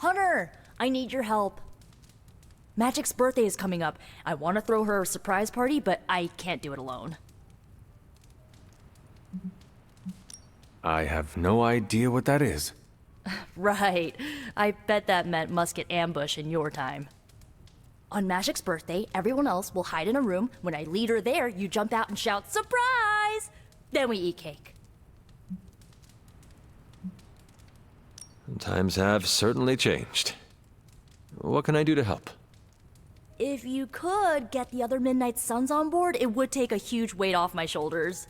Hunter, I need your help. Magic's birthday is coming up. I want to throw her a surprise party, but I can't do it alone. I have no idea what that is. Right. I bet that meant musket ambush in your time. On Magic's birthday, everyone else will hide in a room. When I lead her there, you jump out and shout, "Surprise!" Then we eat cake. Times have certainly changed. What can I do to help? If you could get the other Midnight Suns on board, it would take a huge weight off my shoulders.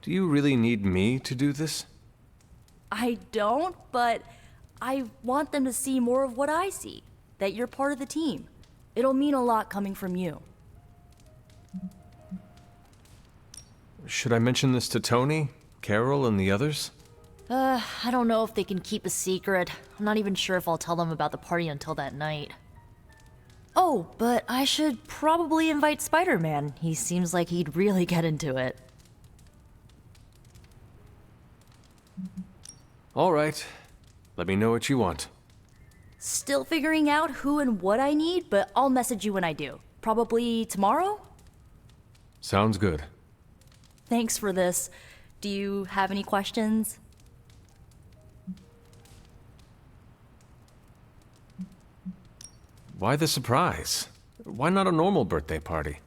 Do you really need me to do this? I don't, but I want them to see more of what I see. That you're part of the team. It'll mean a lot coming from you. Should I mention this to Tony, Carol, and the others? I don't know if they can keep a secret. I'm not even sure if I'll tell them about the party until that night. Oh, but I should probably invite Spider-Man. He seems like he'd really get into it. All right. Let me know what you want. Still figuring out who and what I need, but I'll message you when I do. Probably tomorrow? Sounds good. Thanks for this. Do you have any questions? Why the surprise? Why not a normal birthday party?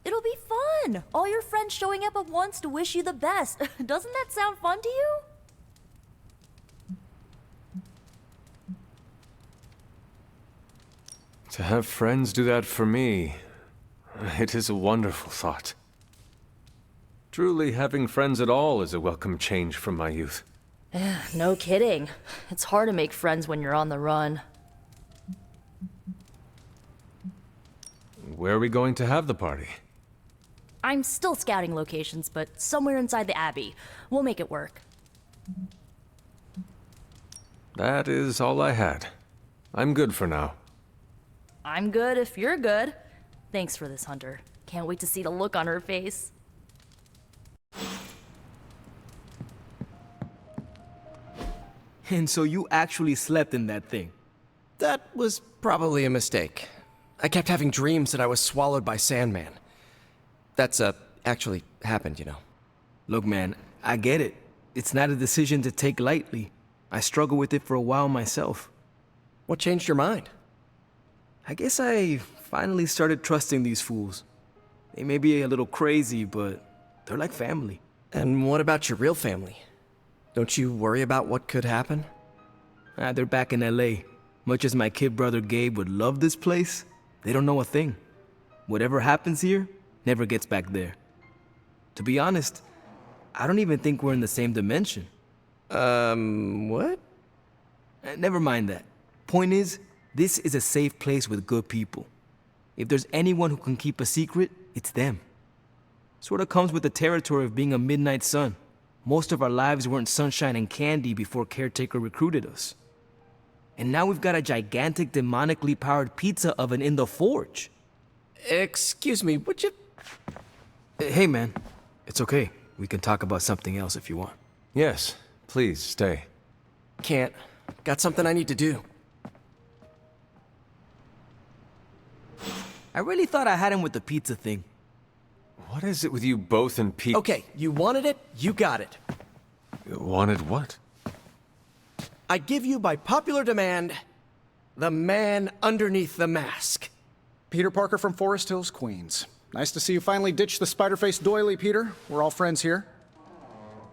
It'll be fun! All your friends showing up at once to wish you the best. Doesn't that sound fun to you? To have friends do that for me, it is a wonderful thought. Truly, having friends at all is a welcome change from my youth. No kidding. It's hard to make friends when you're on the run. Where are we going to have the party? I'm still scouting locations, but somewhere inside the Abbey. We'll make it work. That is all I had. I'm good for now. I'm good if you're good. Thanks for this, Hunter. Can't wait to see the look on her face. And so you actually slept in that thing? That was probably a mistake. I kept having dreams that I was swallowed by Sandman. That's, actually happened, you know. Look, man, I get it. It's not a decision to take lightly. I struggled with it for a while myself. What changed your mind? I guess I finally started trusting these fools. They may be a little crazy, but they're like family. And what about your real family? Don't you worry about what could happen? They're back in LA. Much as my kid brother Gabe would love this place, they don't know a thing. Whatever happens here never gets back there. To be honest, I don't even think we're in the same dimension. What? Never mind that. Point is, this is a safe place with good people. If there's anyone who can keep a secret, it's them. Sorta comes with the territory of being a Midnight Sun. Most of our lives weren't sunshine and candy before Caretaker recruited us. And now we've got a gigantic demonically powered pizza oven in the forge. Excuse me, would you... Hey man, it's okay. We can talk about something else if you want. Yes, please stay. Can't. Got something I need to do. I really thought I had him with the pizza thing. What is it with you both and Pete? Okay, you wanted it, you got it. Wanted what? I give you, by popular demand, the man underneath the mask. Peter Parker from Forest Hills, Queens. Nice to see you finally ditched the spider-faced doily, Peter. We're all friends here.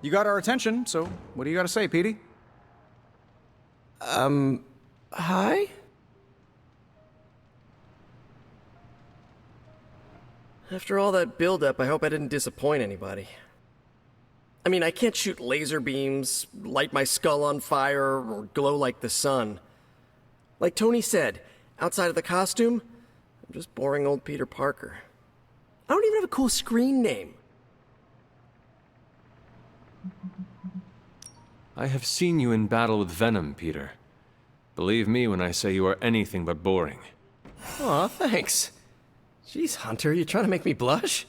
You got our attention, so what do you got to say, Petey? Hi? After all that build-up, I hope I didn't disappoint anybody. I mean, I can't shoot laser beams, light my skull on fire, or glow like the sun. Like Tony said, outside of the costume, I'm just boring old Peter Parker. I don't even have a cool screen name. I have seen you in battle with Venom, Peter. Believe me when I say you are anything but boring. Aw, thanks. Jeez, Hunter, you trying to make me blush?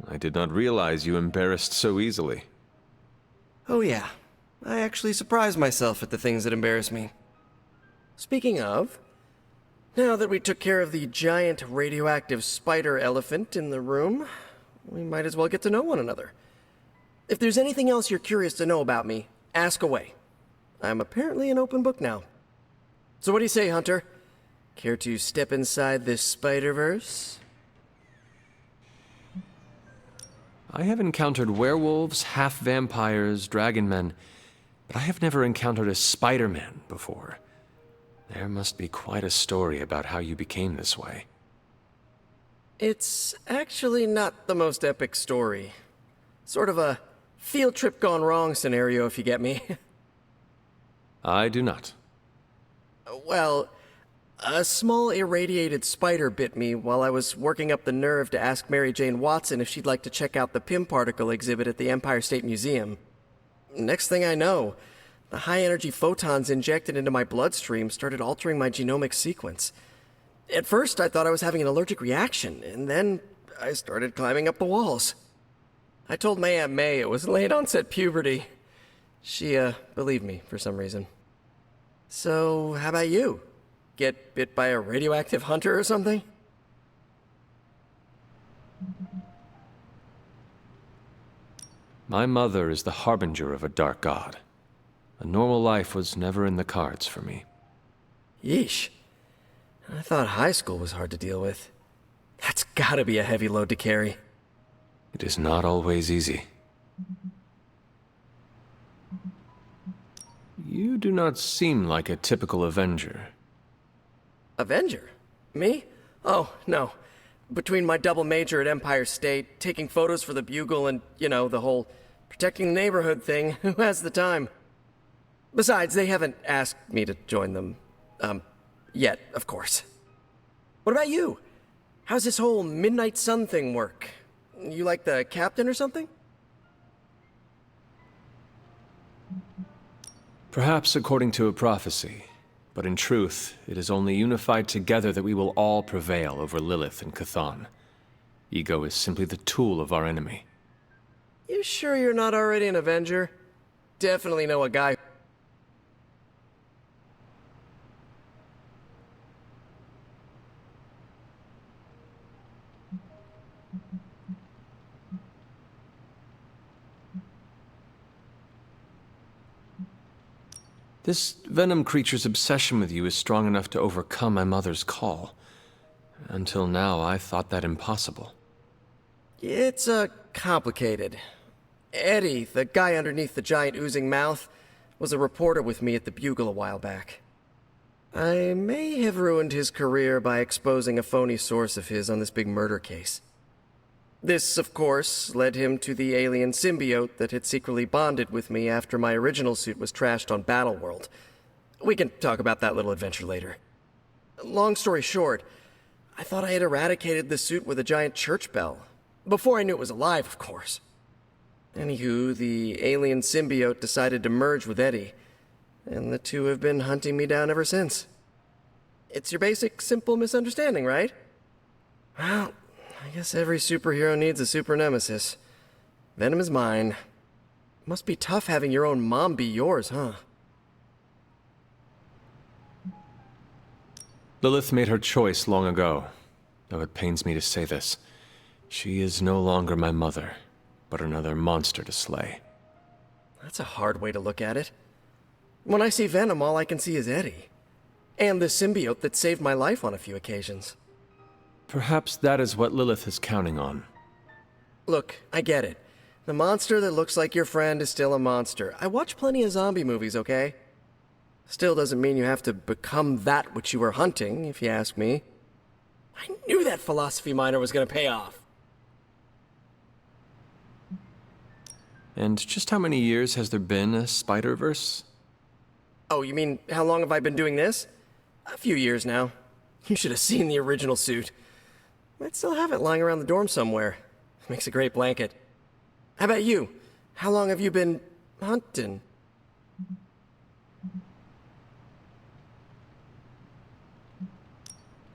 I did not realize you embarrassed so easily. Oh yeah, I actually surprise myself at the things that embarrass me. Speaking of, now that we took care of the giant radioactive spider elephant in the room, we might as well get to know one another. If there's anything else you're curious to know about me, ask away. I'm apparently an open book now. So what do you say, Hunter? Care to step inside this Spider-Verse? I have encountered werewolves, half-vampires, dragon men, but I have never encountered a Spider-Man before. There must be quite a story about how you became this way. It's actually not the most epic story. Sort of a field trip gone wrong scenario, if you get me. I do not. Well, a small irradiated spider bit me while I was working up the nerve to ask Mary Jane Watson if she'd like to check out the Pym particle exhibit at the Empire State Museum. Next thing I know, the high-energy photons injected into my bloodstream started altering my genomic sequence. At first, I thought I was having an allergic reaction, and then I started climbing up the walls. I told my Aunt May it was late-onset puberty. She, believed me for some reason. So, how about you? Get bit by a radioactive hunter or something? My mother is the harbinger of a dark god. A normal life was never in the cards for me. Yeesh. I thought high school was hard to deal with. That's gotta be a heavy load to carry. It is not always easy. You do not seem like a typical Avenger. Avenger? Me? Oh, no. Between my double major at Empire State, taking photos for the Bugle, and, the whole protecting the neighborhood thing, who has the time? Besides, they haven't asked me to join them. Yet, of course. What about you? How's this whole Midnight Sun thing work? You like the captain or something? Perhaps according to a prophecy, but in truth, it is only unified together that we will all prevail over Lilith and Chthon. Ego is simply the tool of our enemy. You sure you're not already an Avenger? Definitely know a guy. This venom creature's obsession with you is strong enough to overcome my mother's call. Until now, I thought that impossible. It's, complicated. Eddie, the guy underneath the giant oozing mouth, was a reporter with me at the Bugle a while back. I may have ruined his career by exposing a phony source of his on this big murder case. This, of course, led him to the alien symbiote that had secretly bonded with me after my original suit was trashed on Battleworld. We can talk about that little adventure later. Long story short, I thought I had eradicated the suit with a giant church bell. Before I knew it was alive, of course. Anywho, the alien symbiote decided to merge with Eddie, and the two have been hunting me down ever since. It's your basic, simple misunderstanding, right? Well, I guess every superhero needs a super nemesis. Venom is mine. Must be tough having your own mom be yours, huh? Lilith made her choice long ago, though it pains me to say this. She is no longer my mother, but another monster to slay. That's a hard way to look at it. When I see Venom, all I can see is Eddie. And the symbiote that saved my life on a few occasions. Perhaps that is what Lilith is counting on. Look, I get it. The monster that looks like your friend is still a monster. I watch plenty of zombie movies, okay? Still doesn't mean you have to become that which you were hunting, if you ask me. I knew that philosophy minor was gonna pay off. And just how many years has there been a Spider-Verse? Oh, you mean, how long have I been doing this? A few years now. You should have seen the original suit. Might still have it lying around the dorm somewhere. Makes a great blanket. How about you? How long have you been hunting?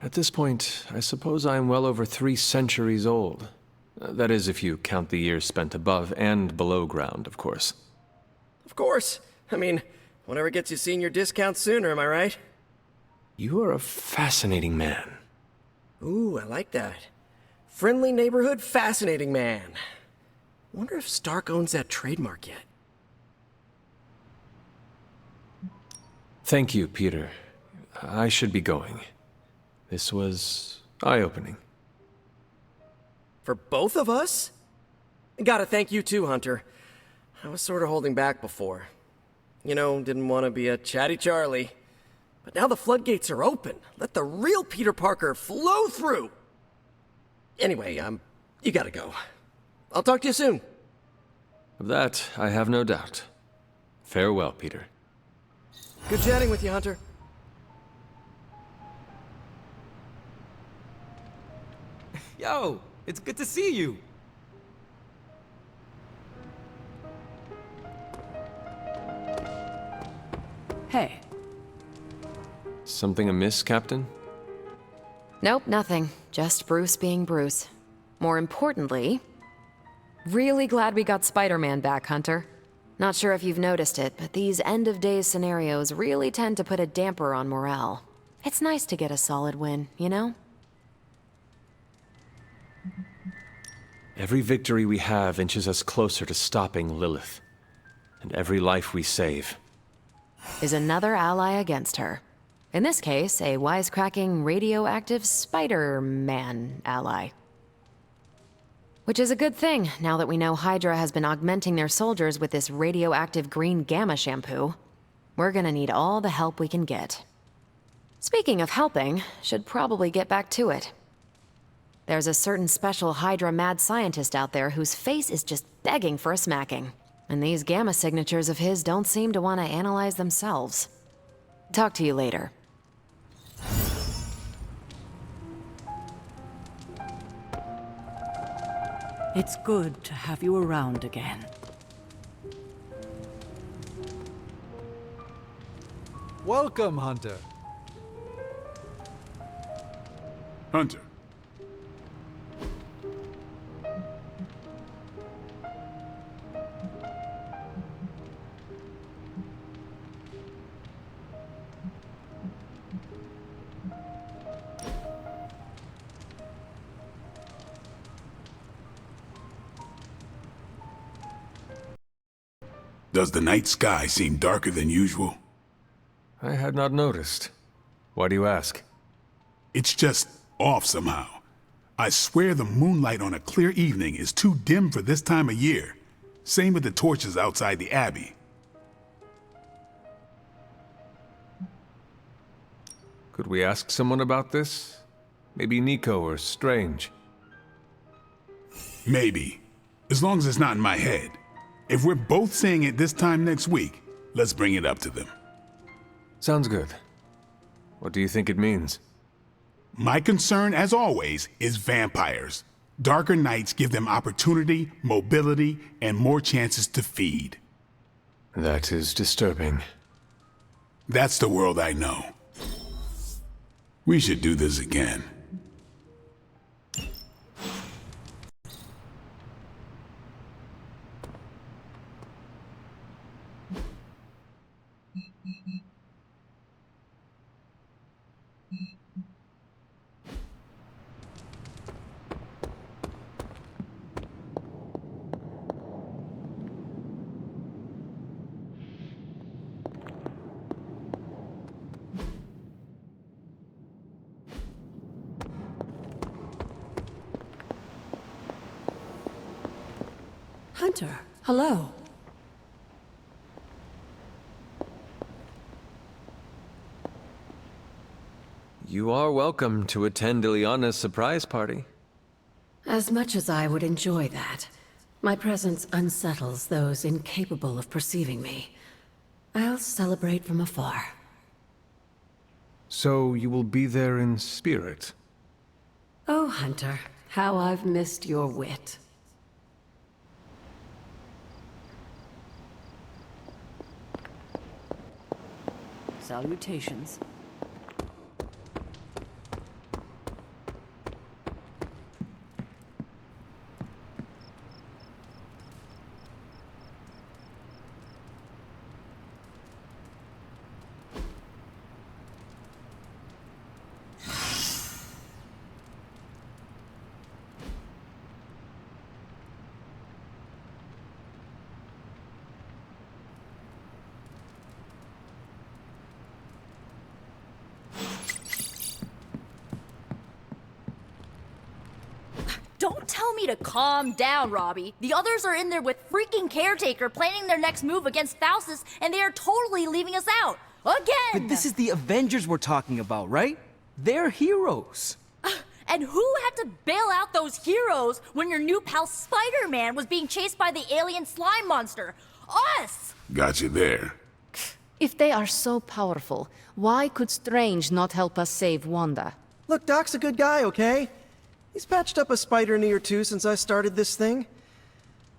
At this point, I suppose I am well over 3 centuries old. That is, if you count the years spent above and below ground, of course. Of course. I mean, whatever gets you senior discounts sooner, am I right? You are a fascinating man. Ooh, I like that. Friendly neighborhood, fascinating man. Wonder if Stark owns that trademark yet. Thank you, Peter. I should be going. This was eye-opening. For both of us? Gotta thank you too, Hunter. I was sort of holding back before. You know, didn't want to be a chatty Charlie. But now the floodgates are open. Let the real Peter Parker flow through. Anyway, you gotta go. I'll talk to you soon. Of that, I have no doubt. Farewell, Peter. Good chatting with you, Hunter. Yo, it's good to see you. Hey. Something amiss, Captain? Nope, nothing. Just Bruce being Bruce. More importantly, really glad we got Spider-Man back, Hunter. Not sure if you've noticed it, but these end-of-days scenarios really tend to put a damper on morale. It's nice to get a solid win, you know? Every victory we have inches us closer to stopping Lilith. And every life we save Is another ally against her. In this case, a wisecracking, radioactive Spider-Man ally. Which is a good thing, now that we know Hydra has been augmenting their soldiers with this radioactive green gamma shampoo. We're gonna need all the help we can get. Speaking of helping, should probably get back to it. There's a certain special Hydra mad scientist out there whose face is just begging for a smacking. And these gamma signatures of his don't seem to want to analyze themselves. Talk to you later. It's good to have you around again. Welcome, Hunter. Hunter. Does the night sky seem darker than usual? I had not noticed. Why do you ask? It's just off somehow. I swear the moonlight on a clear evening is too dim for this time of year. Same with the torches outside the Abbey. Could we ask someone about this? Maybe Nico or Strange. Maybe. As long as it's not in my head. If we're both saying it this time next week, let's bring it up to them. Sounds good. What do you think it means? My concern, as always, is vampires. Darker nights give them opportunity, mobility, and more chances to feed. That is disturbing. That's the world I know. We should do this again. Hunter, hello. You are welcome to attend Ileana's surprise party. As much as I would enjoy that, my presence unsettles those incapable of perceiving me. I'll celebrate from afar. So you will be there in spirit? Oh, Hunter, how I've missed your wit. Salutations. Don't tell me to calm down, Robbie. The others are in there with freaking Caretaker planning their next move against Faustus, and they are totally leaving us out. Again! But this is the Avengers we're talking about, right? They're heroes. And who had to bail out those heroes when your new pal Spider-Man was being chased by the alien slime monster? Us! Got you there. If they are so powerful, why could Strange not help us save Wanda? Look, Doc's a good guy, okay? He's patched up a spider knee or two since I started this thing.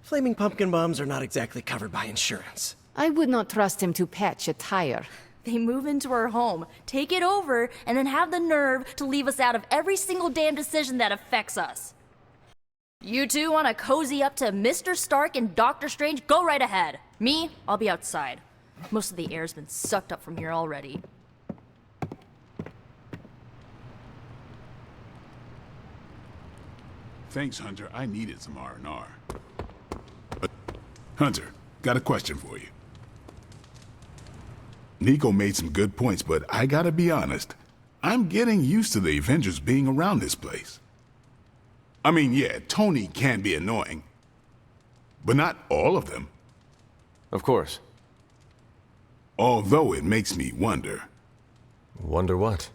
Flaming pumpkin bombs are not exactly covered by insurance. I would not trust him to patch a tire. They move into our home, take it over, and then have the nerve to leave us out of every single damn decision that affects us. You two want to cozy up to Mr. Stark and Dr. Strange? Go right ahead. Me, I'll be outside. Most of the air's been sucked up from here already. Thanks, Hunter. I needed some R&R. Hunter, got a question for you. Nico made some good points, but I gotta be honest. I'm getting used to the Avengers being around this place. I mean, yeah, Tony can be annoying, but not all of them. Of course. Although it makes me wonder. Wonder what?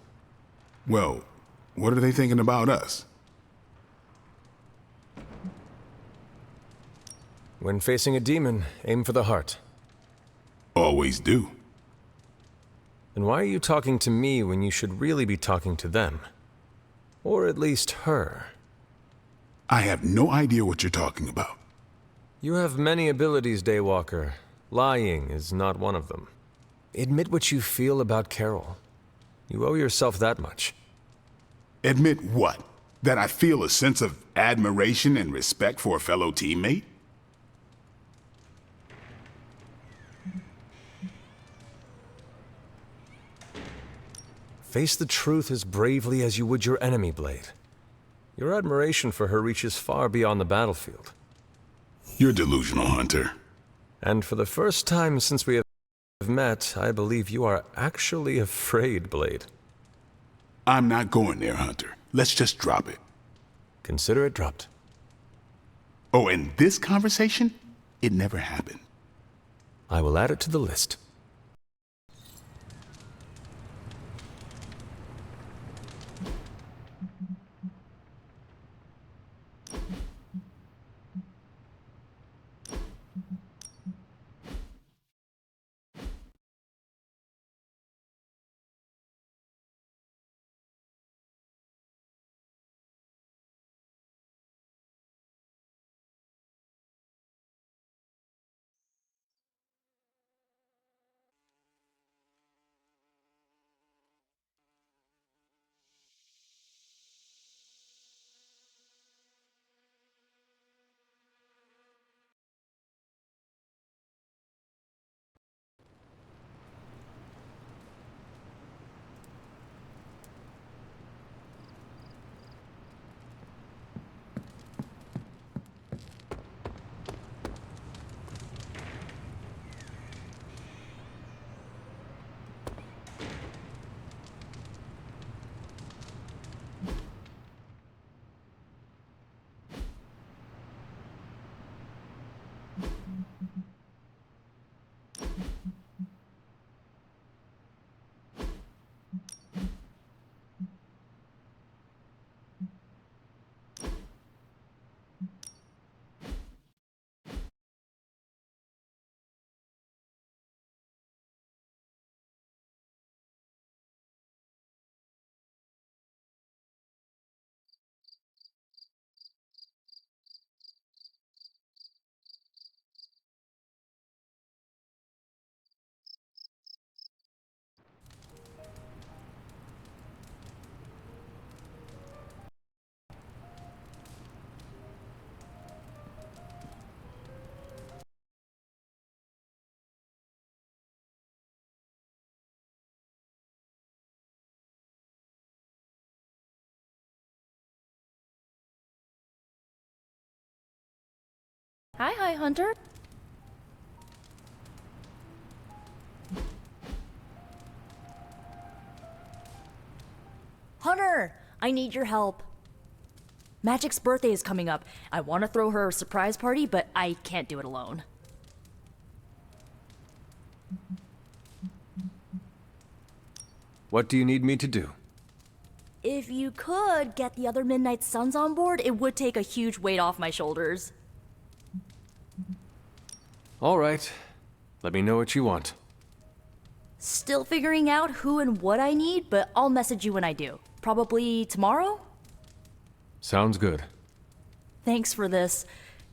Well, what are they thinking about us? When facing a demon, aim for the heart. Always do. Then why are you talking to me when you should really be talking to them? Or at least her? I have no idea what you're talking about. You have many abilities, Daywalker. Lying is not one of them. Admit what you feel about Carol. You owe yourself that much. Admit what? That I feel a sense of admiration and respect for a fellow teammate? Face the truth as bravely as you would your enemy, Blade. Your admiration for her reaches far beyond the battlefield. You're delusional, Hunter. And for the first time since we have met, I believe you are actually afraid, Blade. I'm not going there, Hunter. Let's just drop it. Consider it dropped. Oh, and this conversation? It never happened. I will add it to the list. Hi, Hunter. Hunter, I need your help. Magic's birthday is coming up. I want to throw her a surprise party, but I can't do it alone. What do you need me to do? If you could get the other Midnight Suns on board, it would take a huge weight off my shoulders. All right. Let me know what you want. Still figuring out who and what I need, but I'll message you when I do. Probably tomorrow? Sounds good. Thanks for this.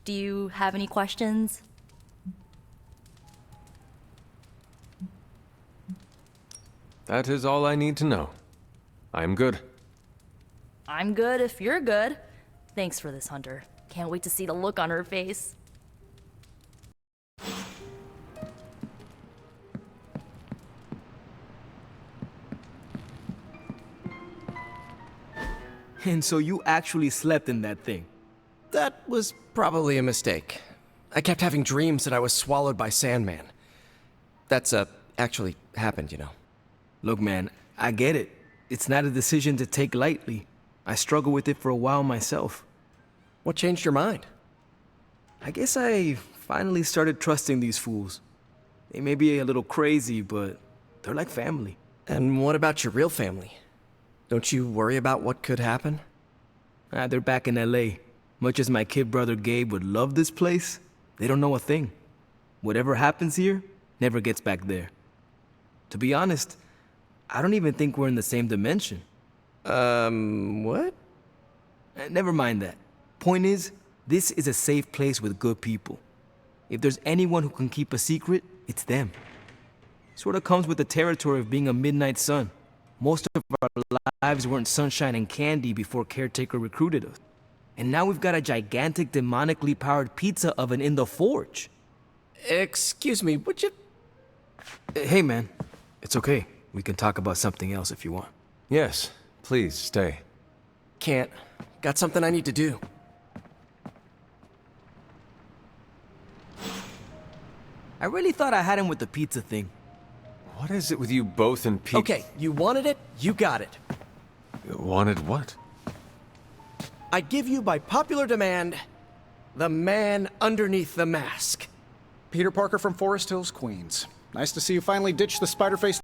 Do you have any questions? That is all I need to know. I'm good. I'm good if you're good. Thanks for this, Hunter. Can't wait to see the look on her face. And so you actually slept in that thing. That was probably a mistake. I kept having dreams that I was swallowed by Sandman. That's, actually happened, you know. Look, man, I get it. It's not a decision to take lightly. I struggled with it for a while myself. What changed your mind? I guess I finally started trusting these fools. They may be a little crazy, but they're like family. And what about your real family? Don't you worry about what could happen? They're back in LA. Much as my kid brother Gabe would love this place, they don't know a thing. Whatever happens here never gets back there. To be honest, I don't even think we're in the same dimension. What? Never mind that. Point is, this is a safe place with good people. If there's anyone who can keep a secret, it's them. Sort of comes with the territory of being a Midnight Sun. Most of our lives weren't sunshine and candy before Caretaker recruited us. And now we've got a gigantic demonically powered pizza oven in the forge. Excuse me, would you... Hey man, it's okay. We can talk about something else if you want. Yes, please stay. Can't. Got something I need to do. I really thought I had him with the pizza thing. What is it with you both and Pete? Okay, you wanted it, you got it. Wanted what? I give you, by popular demand, the man underneath the mask. Peter Parker from Forest Hills, Queens. Nice to see you finally ditched the Spider-Face